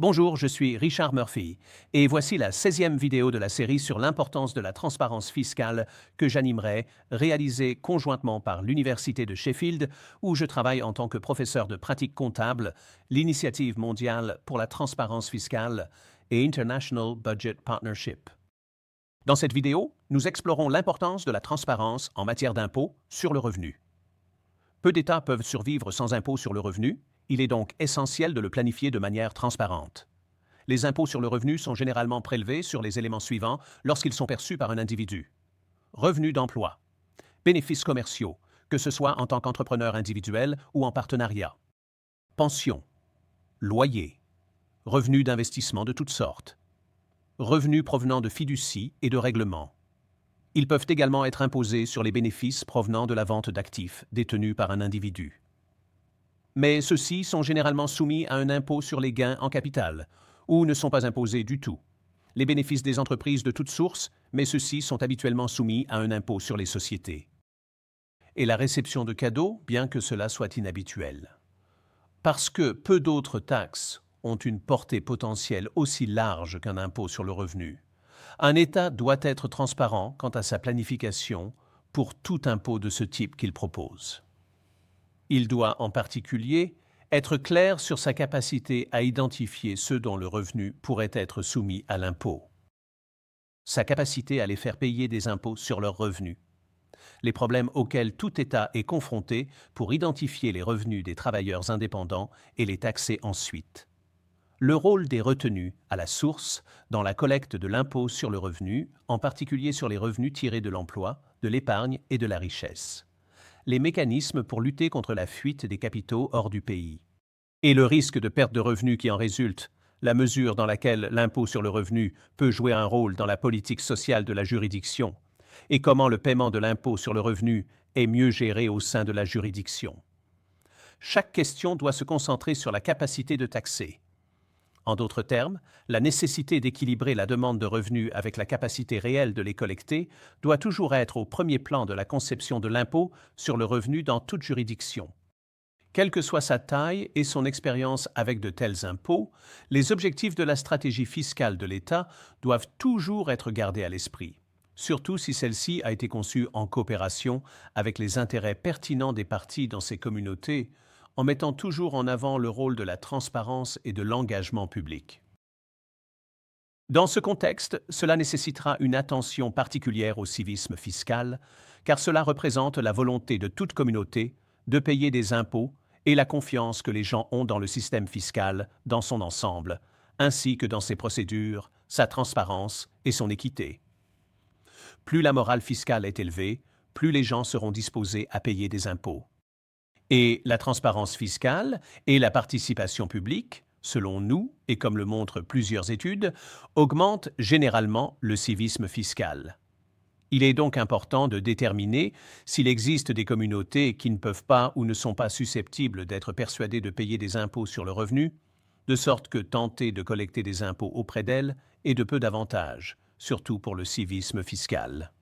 Bonjour, je suis Richard Murphy et voici la 16e vidéo de la série sur l'importance de la transparence fiscale que j'animerai, réalisée conjointement par l'Université de Sheffield où je travaille en tant que professeur de pratique comptable, l'Initiative mondiale pour la transparence fiscale et International Budget Partnership. Dans cette vidéo, nous explorons l'importance de la transparence en matière d'impôt sur le revenu. Peu d'États peuvent survivre sans impôt sur le revenu. Il est donc essentiel de le planifier de manière transparente. Les impôts sur le revenu sont généralement prélevés sur les éléments suivants lorsqu'ils sont perçus par un individu. Revenus d'emploi, bénéfices commerciaux, que ce soit en tant qu'entrepreneur individuel ou en partenariat, pension, loyer, revenus d'investissement de toutes sortes, revenus provenant de fiducies et de règlements. Ils peuvent également être imposés sur les bénéfices provenant de la vente d'actifs détenus par un individu. Mais ceux-ci sont généralement soumis à un impôt sur les gains en capital, ou ne sont pas imposés du tout. Les bénéfices des entreprises de toutes sources, mais ceux-ci sont habituellement soumis à un impôt sur les sociétés. Et la réception de cadeaux, bien que cela soit inhabituel. Parce que peu d'autres taxes ont une portée potentielle aussi large qu'un impôt sur le revenu, un État doit être transparent quant à sa planification pour tout impôt de ce type qu'il propose. Il doit en particulier être clair sur sa capacité à identifier ceux dont le revenu pourrait être soumis à l'impôt. Sa capacité à les faire payer des impôts sur leurs revenus. Les problèmes auxquels tout État est confronté pour identifier les revenus des travailleurs indépendants et les taxer ensuite. Le rôle des retenues à la source dans la collecte de l'impôt sur le revenu, en particulier sur les revenus tirés de l'emploi, de l'épargne et de la richesse. Les mécanismes pour lutter contre la fuite des capitaux hors du pays. Et le risque de perte de revenus qui en résulte, la mesure dans laquelle l'impôt sur le revenu peut jouer un rôle dans la politique sociale de la juridiction, et comment le paiement de l'impôt sur le revenu est mieux géré au sein de la juridiction. Chaque question doit se concentrer sur la capacité de taxer. En d'autres termes, la nécessité d'équilibrer la demande de revenus avec la capacité réelle de les collecter doit toujours être au premier plan de la conception de l'impôt sur le revenu dans toute juridiction. Quelle que soit sa taille et son expérience avec de tels impôts, les objectifs de la stratégie fiscale de l'État doivent toujours être gardés à l'esprit, surtout si celle-ci a été conçue en coopération avec les intérêts pertinents des parties dans ces communautés, en mettant toujours en avant le rôle de la transparence et de l'engagement public. Dans ce contexte, cela nécessitera une attention particulière au civisme fiscal, car cela représente la volonté de toute communauté de payer des impôts et la confiance que les gens ont dans le système fiscal dans son ensemble, ainsi que dans ses procédures, sa transparence et son équité. Plus la morale fiscale est élevée, plus les gens seront disposés à payer des impôts. Et la transparence fiscale et la participation publique, selon nous, et comme le montrent plusieurs études, augmentent généralement le civisme fiscal. Il est donc important de déterminer s'il existe des communautés qui ne peuvent pas ou ne sont pas susceptibles d'être persuadées de payer des impôts sur le revenu, de sorte que tenter de collecter des impôts auprès d'elles est de peu d'avantage, surtout pour le civisme fiscal.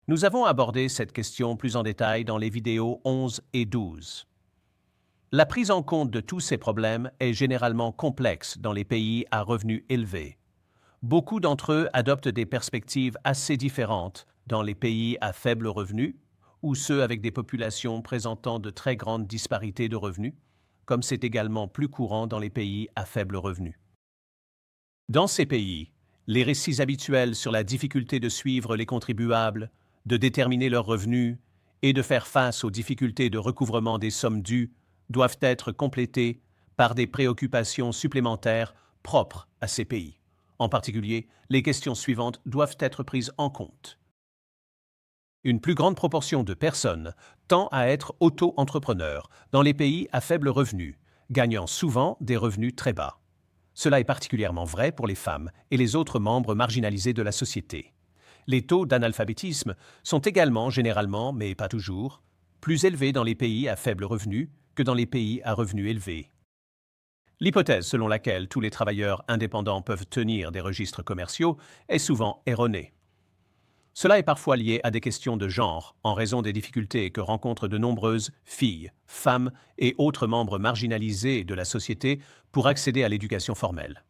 Nous avons abordé cette question plus en détail dans les vidéos 11 et 12. La prise en compte de tous ces problèmes est généralement complexe dans les pays à revenus élevés. Beaucoup d'entre eux adoptent des perspectives assez différentes dans les pays à faible revenu ou ceux avec des populations présentant de très grandes disparités de revenus, comme c'est également plus courant dans les pays à faible revenu. Dans ces pays, les récits habituels sur la difficulté de suivre les contribuables, de déterminer leurs revenus et de faire face aux difficultés de recouvrement des sommes dues doivent être complétés par des préoccupations supplémentaires propres à ces pays. En particulier, les questions suivantes doivent être prises en compte. Une plus grande proportion de personnes tend à être auto-entrepreneurs dans les pays à faible revenu, gagnant souvent des revenus très bas. Cela est particulièrement vrai pour les femmes et les autres membres marginalisés de la société. Les taux d'analphabétisme sont également généralement, mais pas toujours, plus élevés dans les pays à faible revenu que dans les pays à revenus élevés. L'hypothèse selon laquelle tous les travailleurs indépendants peuvent tenir des registres commerciaux est souvent erronée. Cela est parfois lié à des questions de genre, en raison des difficultés que rencontrent de nombreuses filles, femmes et autres membres marginalisés de la société pour accéder à l'éducation formelle.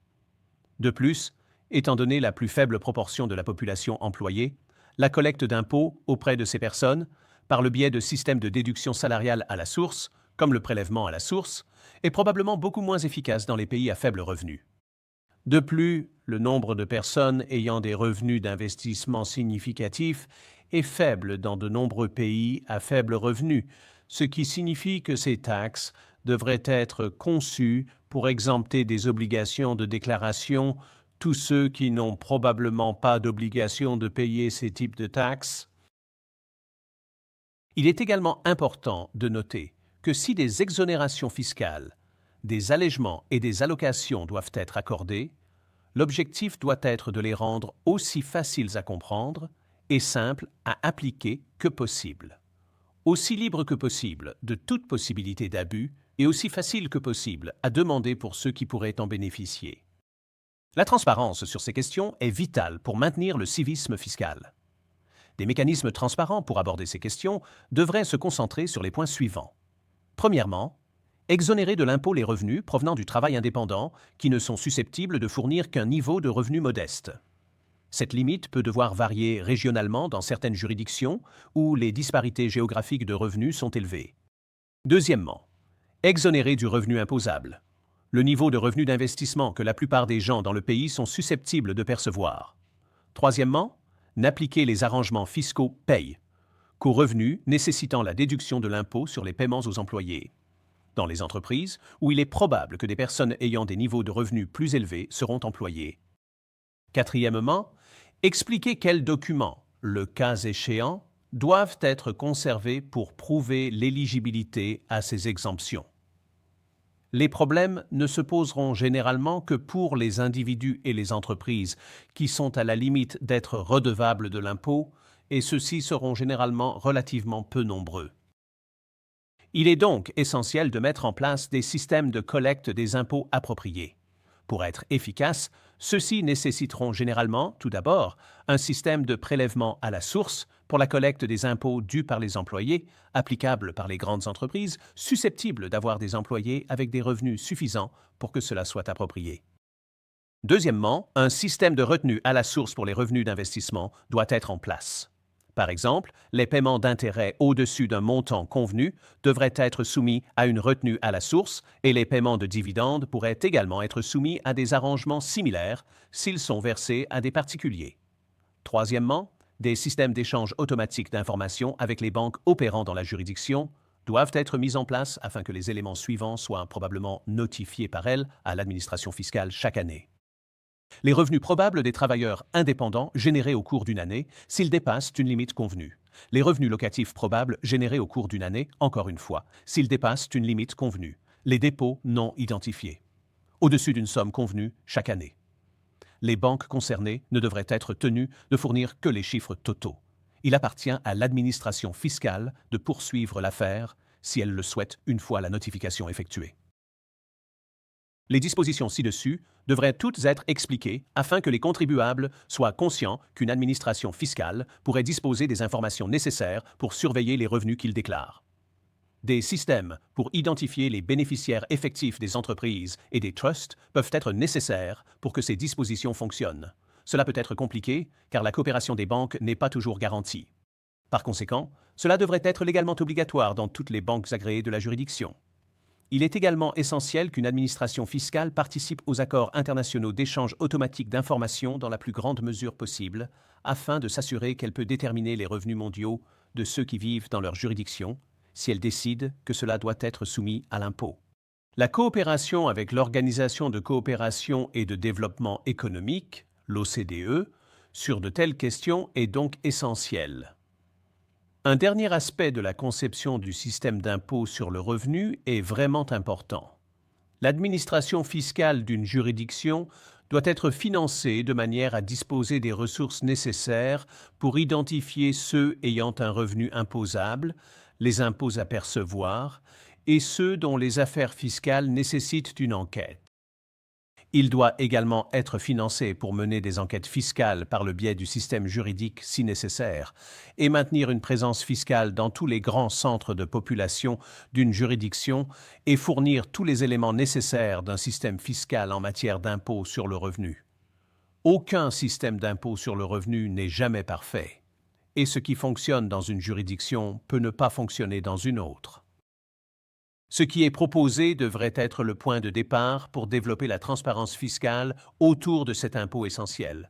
De plus, étant donné la plus faible proportion de la population employée, la collecte d'impôts auprès de ces personnes, par le biais de systèmes de déduction salariale à la source, comme le prélèvement à la source, est probablement beaucoup moins efficace dans les pays à faible revenu. De plus, le nombre de personnes ayant des revenus d'investissement significatifs est faible dans de nombreux pays à faible revenu, ce qui signifie que ces taxes devraient être conçues pour exempter des obligations de déclaration tous ceux qui n'ont probablement pas d'obligation de payer ces types de taxes. Il est également important de noter que si des exonérations fiscales, des allègements et des allocations doivent être accordés, l'objectif doit être de les rendre aussi faciles à comprendre et simples à appliquer que possible, aussi libres que possible de toute possibilité d'abus et aussi faciles que possible à demander pour ceux qui pourraient en bénéficier. La transparence sur ces questions est vitale pour maintenir le civisme fiscal. Des mécanismes transparents pour aborder ces questions devraient se concentrer sur les points suivants. Premièrement, exonérer de l'impôt les revenus provenant du travail indépendant qui ne sont susceptibles de fournir qu'un niveau de revenu modeste. Cette limite peut devoir varier régionalement dans certaines juridictions où les disparités géographiques de revenus sont élevées. Deuxièmement, exonérer du revenu imposable, le niveau de revenu d'investissement que la plupart des gens dans le pays sont susceptibles de percevoir. Troisièmement, n'appliquer les arrangements fiscaux paye qu'aux revenus nécessitant la déduction de l'impôt sur les paiements aux employés. Dans les entreprises, où il est probable que des personnes ayant des niveaux de revenus plus élevés seront employées. Quatrièmement, expliquer quels documents, le cas échéant, doivent être conservés pour prouver l'éligibilité à ces exemptions. Les problèmes ne se poseront généralement que pour les individus et les entreprises qui sont à la limite d'être redevables de l'impôt, et ceux-ci seront généralement relativement peu nombreux. Il est donc essentiel de mettre en place des systèmes de collecte des impôts appropriés. Pour être efficaces, ceux-ci nécessiteront généralement, tout d'abord, un système de prélèvement à la source pour la collecte des impôts dus par les employés, applicable par les grandes entreprises, susceptibles d'avoir des employés avec des revenus suffisants pour que cela soit approprié. Deuxièmement, un système de retenue à la source pour les revenus d'investissement doit être en place. Par exemple, les paiements d'intérêts au-dessus d'un montant convenu devraient être soumis à une retenue à la source et les paiements de dividendes pourraient également être soumis à des arrangements similaires s'ils sont versés à des particuliers. Troisièmement, des systèmes d'échange automatique d'informations avec les banques opérant dans la juridiction doivent être mis en place afin que les éléments suivants soient probablement notifiés par elles à l'administration fiscale chaque année. Les revenus probables des travailleurs indépendants générés au cours d'une année s'ils dépassent une limite convenue. Les revenus locatifs probables générés au cours d'une année, encore une fois, s'ils dépassent une limite convenue. Les dépôts non identifiés, au-dessus d'une somme convenue chaque année. Les banques concernées ne devraient être tenues de fournir que les chiffres totaux. Il appartient à l'administration fiscale de poursuivre l'affaire si elle le souhaite une fois la notification effectuée. Les dispositions ci-dessus devraient toutes être expliquées afin que les contribuables soient conscients qu'une administration fiscale pourrait disposer des informations nécessaires pour surveiller les revenus qu'ils déclarent. Des systèmes pour identifier les bénéficiaires effectifs des entreprises et des trusts peuvent être nécessaires pour que ces dispositions fonctionnent. Cela peut être compliqué car la coopération des banques n'est pas toujours garantie. Par conséquent, cela devrait être légalement obligatoire dans toutes les banques agréées de la juridiction. Il est également essentiel qu'une administration fiscale participe aux accords internationaux d'échange automatique d'informations dans la plus grande mesure possible, afin de s'assurer qu'elle peut déterminer les revenus mondiaux de ceux qui vivent dans leur juridiction, si elle décide que cela doit être soumis à l'impôt. La coopération avec l'Organisation de coopération et de développement économique, l'OCDE, sur de telles questions est donc essentielle. Un dernier aspect de la conception du système d'impôt sur le revenu est vraiment important. L'administration fiscale d'une juridiction doit être financée de manière à disposer des ressources nécessaires pour identifier ceux ayant un revenu imposable, les impôts à percevoir, et ceux dont les affaires fiscales nécessitent une enquête. Il doit également être financé pour mener des enquêtes fiscales par le biais du système juridique si nécessaire et maintenir une présence fiscale dans tous les grands centres de population d'une juridiction et fournir tous les éléments nécessaires d'un système fiscal en matière d'impôt sur le revenu. Aucun système d'impôt sur le revenu n'est jamais parfait, et ce qui fonctionne dans une juridiction peut ne pas fonctionner dans une autre. Ce qui est proposé devrait être le point de départ pour développer la transparence fiscale autour de cet impôt essentiel.